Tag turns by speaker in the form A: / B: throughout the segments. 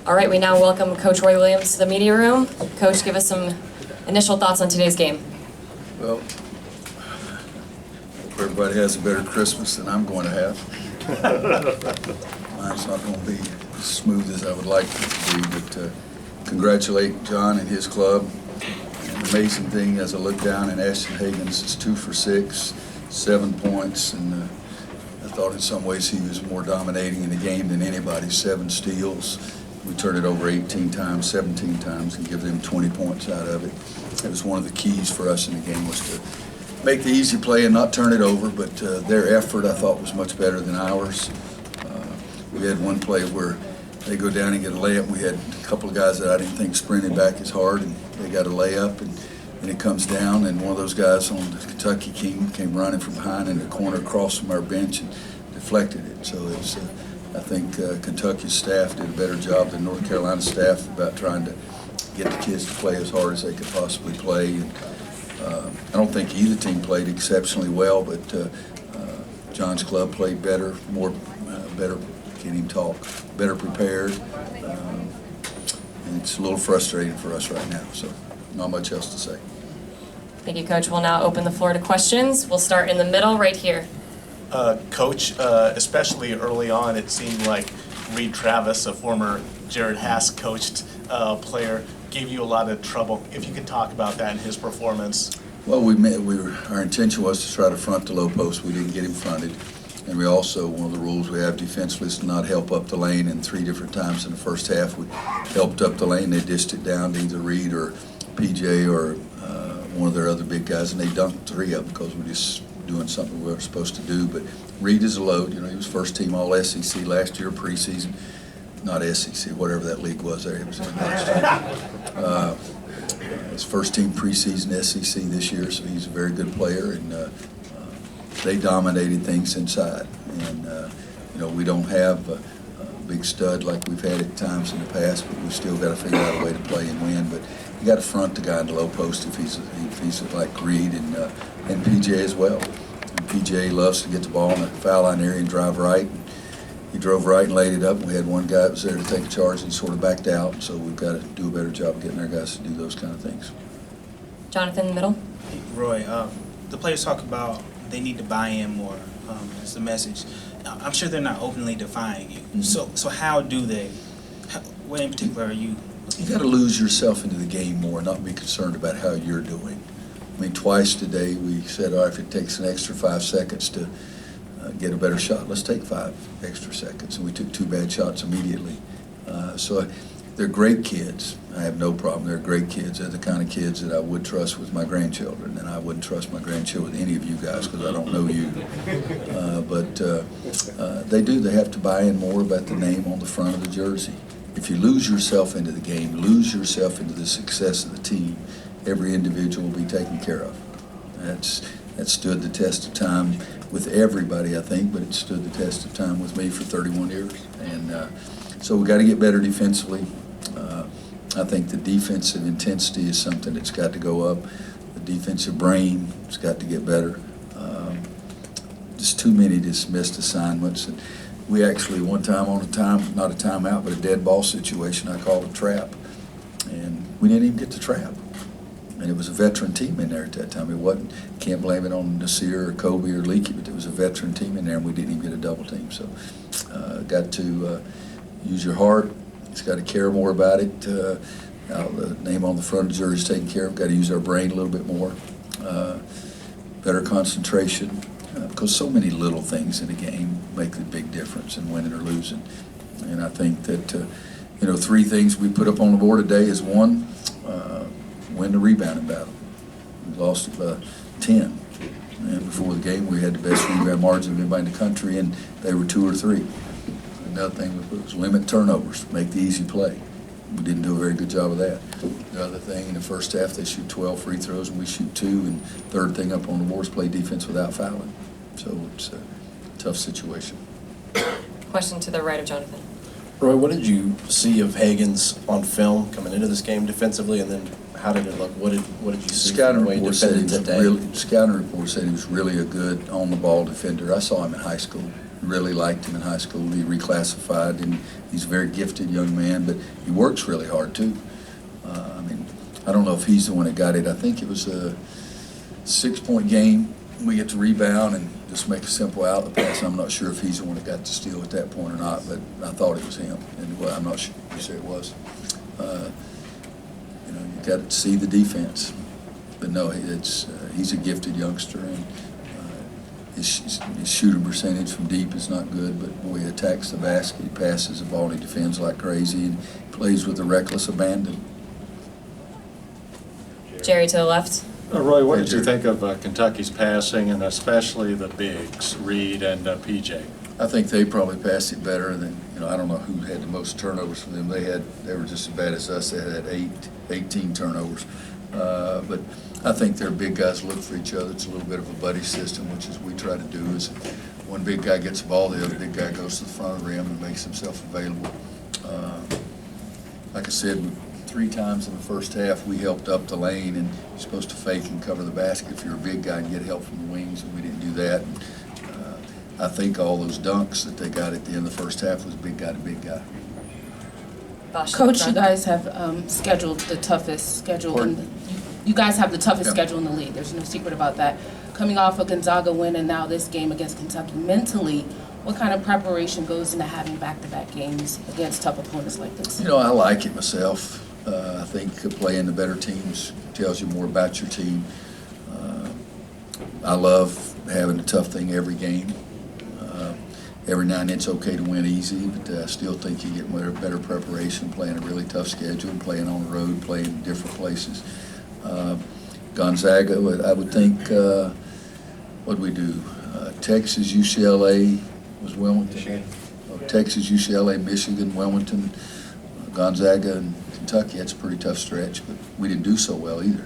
A: All right, we now welcome Coach Roy Williams to the media room. Coach, give us some initial thoughts on today's game.
B: Well, everybody has a better Christmas than I'm going to have. Mine's not going to be as smooth as I would like it to be, but congratulate John and his club. An amazing thing, as I look down, and Ashton Hagens is 2 for 6, 7 points, and I thought in some ways he was more dominating in the game than anybody. 7 steals. We turned it over 18 times, 17 times, and give them 20 points out of it. It was one of the keys for us in the game, was to make the easy play and not turn it over, but their effort I thought was much better than ours. We had one play where they go down and get a layup. We had a couple of guys that I didn't think sprinted back as hard, and they got a layup, and it comes down, and one of those guys on the Kentucky team came running from behind in the corner across from our bench and deflected it. So it was, I think Kentucky's staff did a better job than North Carolina staff about trying to get the kids to play as hard as they could possibly play. And I don't think either team played exceptionally well, but John's club played better, better, can't even talk, better prepared. And it's a little frustrating for us right now, so not much else to say.
A: Thank you, Coach. We'll now open the floor to questions. We'll start in the middle right here.
C: Coach, especially early on, it seemed like Reed Travis, a former Jared Haas coached player, gave you a lot of trouble. If you could talk about that and his performance.
B: Well, our intention was to try to front the low post. We didn't get him fronted. And we also, one of the rules we have defensively is to not help up the lane, and 3 different times in the first half we helped up the lane. They dished it down to either Reed or PJ or one of their other big guys, and they dunked 3 of them because we're just doing something we weren't supposed to do. But Reed is a load. You know, he was first team all SEC last year, preseason. Not SEC, whatever that league was there. He was in last year. His first team preseason SEC this year, so he's a very good player, and they dominated things inside. And you know, we don't have a big stud like we've had at times in the past, but we've still got to figure out a way to play and win. But you got to front the guy in the low post if he's like Reed and PJ as well. And PJ loves to get the ball in the foul line area and drive right. And he drove right and laid it up. We had one guy that was there to take a charge and sort of backed out. So we've got to do a better job of getting our guys to do those kind of things.
A: Jonathan in the middle.
D: Roy, the players talk about they need to buy in more. It's the message. I'm sure they're not openly defying you. Mm-hmm. So how do they? What in particular are you?
B: You got to lose yourself into the game more, not be concerned about how you're doing. I mean, twice today we said, all right, if it takes an extra 5 seconds to get a better shot, let's take 5 extra seconds. And we took 2 bad shots immediately. So they're great kids. I have no problem. They're great kids. They're the kind of kids that I would trust with my grandchildren, and I wouldn't trust my grandchildren with any of you guys because I don't know you. But they do. They have to buy in more about the name on the front of the jersey. If you lose yourself into the game, lose yourself into the success of the team, every individual will be taken care of. That stood the test of time with everybody, I think, but it stood the test of time with me for 31 years. And so we got to get better defensively. I think the defensive intensity is something that's got to go up. The defensive brain has got to get better. Just too many dismissed assignments. And we actually, one time on not a timeout, but a dead ball situation, I called a trap. And we didn't even get the trap. And it was a veteran team in there at that time. It wasn't, can't blame it on Nasir or Kobe or Leakey, but there was a veteran team in there, and we didn't even get a double team. So got to use your heart. It's got to care more about it. The name on the front of the jersey is taken care of. Got to use our brain a little bit more. Better concentration. Because so many little things in a game make the big difference in winning or losing. And I think that, 3 things we put up on the board today is 1, win the rebounding battle. We lost 10. And before the game, we had the best rebound margin of anybody in the country, and they were 2 or 3. Another thing was limit turnovers, make the easy play. We didn't do a very good job of that. The other thing, in the first half, they shoot 12 free throws and we shoot 2. And third thing up on the board is play defense without fouling. So it's a tough situation.
A: Question to the right of Jonathan.
E: Roy, what did you see of Hagens on film coming into this game defensively, and then how did it look? What did you see?
B: Scouting report said he was really a good on-the-ball defender. I saw him in high school. really liked him in high school. He reclassified, and he's a very gifted young man, but he works really hard too. I mean, I don't know if he's the one that got it. I think it was a 6-point game. We get to rebound and just make a simple outlet pass. I'm not sure if he's the one that got the steal at that point or not, but I thought it was him. And well, I'm not sure you say it was. You know, you got to see the defense. But no, he's a gifted youngster, and his shooting percentage from deep is not good, but boy, he attacks the basket, he passes the ball, he defends like crazy, and plays with a reckless abandon.
A: Jerry to the left.
F: Roy, what did you think of Kentucky's passing, and especially the bigs, Reed and PJ?
B: I think they probably passed it better than, you know, I don't know who had the most turnovers for them. They were just as bad as us. They had 18 turnovers. But I think their big guys look for each other. It's a little bit of a buddy system, which is we try to do is one big guy gets the ball, the other big guy goes to the front of the rim and makes himself available. Like I said, 3 times in the first half we helped up the lane, and you're supposed to fake and cover the basket if you're a big guy and get help from the wings, and we didn't do that. And, I think all those dunks that they got at the end of the first half was big guy to big guy.
A: Bosch to the
G: Coach, you
A: front.
G: guys have scheduled the toughest schedule.
B: Pardon?
G: You guys have the toughest
B: Yeah.
G: schedule in the league. There's no secret about that. Coming off a Gonzaga win and now this game against Kentucky, mentally, what kind of preparation goes into having back-to-back games against tough opponents like this?
B: You know, I like it myself. I think playing the better teams tells you more about your team. I love having a tough thing every game. Every now and then it's okay to win easy, but I still think you get better preparation playing a really tough schedule, playing on the road, playing in different places. Gonzaga, I would think, what'd we do? Texas, UCLA was Wilmington. Texas, UCLA, Michigan, Wilmington, Gonzaga, and Kentucky. That's a pretty tough stretch, but we didn't do so well either.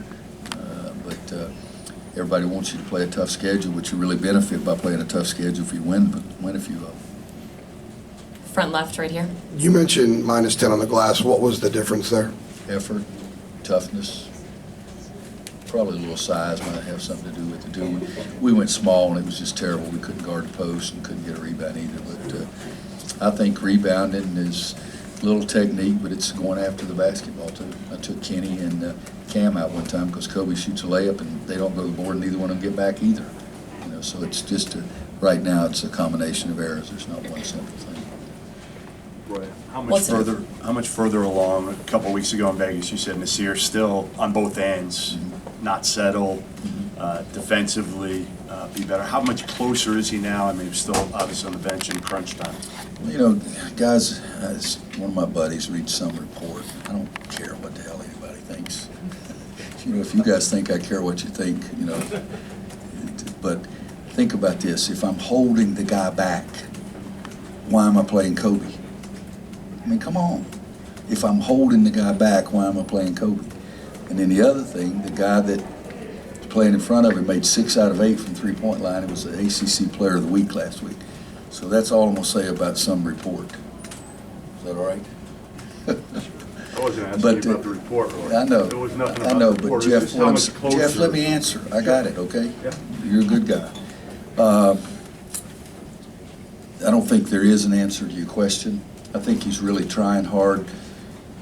B: But everybody wants you to play a tough schedule, but you really benefit by playing a tough schedule if you win a few of them.
A: Front left right here.
H: You mentioned -10 on the glass. What was the difference there?
B: Effort, toughness, probably a little size might have something to do with it. We went small and it was just terrible. We couldn't guard the post and couldn't get a rebound either. But I think rebounding is a little technique, but it's going after the basketball too. I took Kenny and Cam out one time because Kobe shoots a layup and they don't go to the board and neither one of them get back either. You know, so it's just right now it's a combination of errors. There's not one simple thing.
I: Roy, how
A: What's
I: much further along? A couple of weeks ago in Vegas, you said Nasir still on both ends, not settle, defensively, be better. How much closer is he now? I mean, he's still obviously on the bench in crunch time.
B: You know, guys, one of my buddies reads some report. I don't care what the hell anybody thinks. You know, if you guys think I care what you think, you know, but think about this. If I'm holding the guy back, why am I playing Kobe? I mean, come on. If I'm holding the guy back, why am I playing Kobe? And then the other thing, the guy that was playing in front of him made 6 out of 8 from three-point line. It was the ACC Player of the Week last week. So that's all I'm going to say about some report. Is that all right?
I: I wasn't asking
B: But,
I: you about the report, Roy.
B: I know.
I: There was nothing
B: I
I: about
B: know,
I: the report.
B: but
I: It was
B: Jeff,
I: just how much closer.
B: Jeff, let me answer. I got it, okay?
I: Yeah.
B: You're a good guy. I don't think there is an answer to your question. I think he's really trying hard.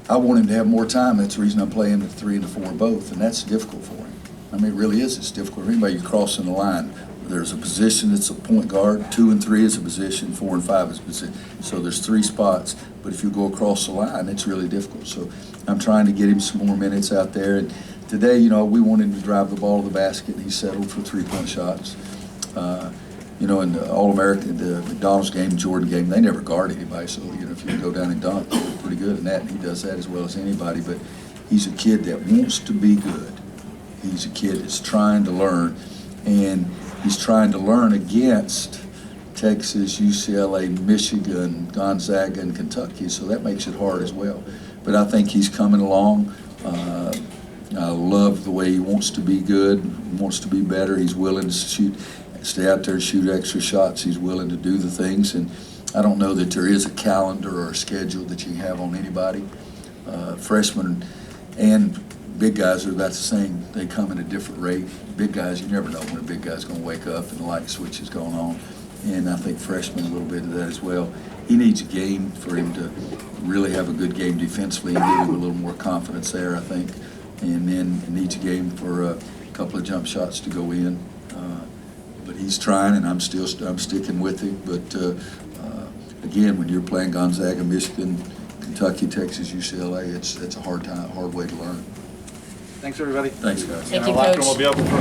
B: I want him to have more time. That's the reason I'm playing the 3 and the 4 both, and that's difficult for him. I mean, it really is. It's difficult for anybody crossing the line. There's a position that's a point guard, 2 and 3 is a position, 4 and 5 is a position. So there's 3 spots, but if you go across the line, it's really difficult. So I'm trying to get him some more minutes out there. And today, you know, we want him to drive the ball to the basket, and he settled for 3-point shots. You know, in the All-American, the McDonald's game, Jordan game, they never guard anybody. So, you know, if you go down and dunk, they're pretty good in that, and he does that as well as anybody. But he's a kid that wants to be good. He's a kid that's trying to learn, and he's trying to learn against Texas, UCLA, Michigan, Gonzaga, and Kentucky, so that makes it hard as well. But I think he's coming along. I love the way he wants to be good, wants to be better. He's willing to stay out there and shoot extra shots. He's willing to do the things, and I don't know that there is a calendar or a schedule that you have on anybody. Freshmen and big guys are about the same. They come at a different rate. Big guys, you never know when a big guy's going to wake up and the light switch is going on. and I think freshmen a little bit of that as well. He needs a game for him to really have a good game defensively and give him a little more confidence there, I think. And then needs a game for a couple of jump shots to go in. But he's trying, and I'm sticking with him. But again, when you're playing Gonzaga, Michigan, Kentucky, Texas, UCLA, it's a hard way to learn.
I: Thanks, everybody.
B: Thanks, guys.
A: Thank you,
F: Our locker room
A: Coach.
F: will be open for